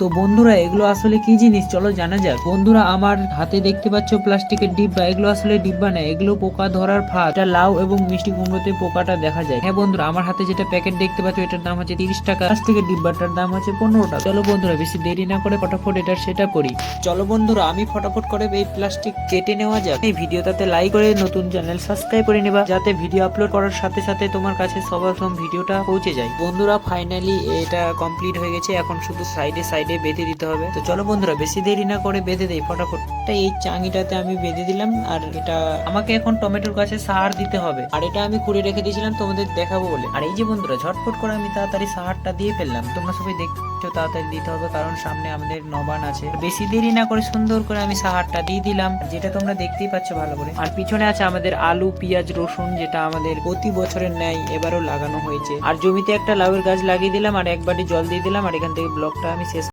তো বন্ধুরা এগুলো আসলে কি জিনিস চলো জানা যাক। বন্ধুরা আমার হাতে দেখতে পাচ্ছ প্লাস্টিকের ডিব্বা, এগুলো আসলে ডিব্বা না, এগুলো পোকা ধরার ফাঁদ। এটা লাউ এবং মিষ্টি কুমড়োতে পোকাটা দেখা যায়। হ্যাঁ বন্ধুরা, আমার হাতে যেটা প্যাকেট দেখতে পাচ্ছ এটার দাম হচ্ছে 30 টাকা, প্লাস্টিকের ডিব্বাটার দাম হচ্ছে 15 টাকা। চলো বন্ধুরা বেশি দেরি না করে ফটাফট এটার সেটা করি। চলো বন্ধুরা আমি ফটাফট করে এই প্লাস্টিক কেটে নেওয়া যাক। এই ভিডিওটাতে লাইক করে নতুন চ্যানেল সাবস্ক্রাইব করে নেবা, যাতে ভিডিও আপলোড করার সাথে সাথে তোমার কাছে সবার প্রথম ভিডিওটা পৌঁছে যায়। বন্ধুরা ফাইনালি এটা কমপ্লিট হয়ে গেছে, এখন শুধু সাইডে সাইডে বেঁধে দিতে হবে। তো চলো বন্ধুরা বেশি দেরি না করে বেঁধে দেই ফটাফট। এই চাঙিটাতে আমি বেঁধে দিলাম, আর এটা আমাকে এখন টমেটোর গাছে সার দিতে হবে, আর এটা আমি খুঁড়ে রেখে দিয়েছিলাম তোমাদের দেখাবো বলে। আর এই যে বন্ধুরা ঝটফট করে আমি তাড়াতাড়ি সারটা দিয়ে ফেললাম। তোমরা সবাই দেখছো তাড়াতাড়ি দিতে হবে, কারণ সামনে আমাদের নবান আছে। বেশি দেরি না করে সুন্দর করে আমি সারটা দিয়ে দিলাম, যেটা তোমরা দেখতেই পাচ্ছ ভালো করে। আর পিছনে আছে আমাদের আলু, পেঁয়াজ, রসুন, যেটা আমাদের প্রতি বছরের ন্যায় এবারও লাগানো হয়েছে। আর জমিতে একটা লাউয়ের গাছ লাগিয়ে দিলাম, আর এক বাটি জল দিয়ে দিলাম। আর এখান থেকে ব্লগটা আমি শেষ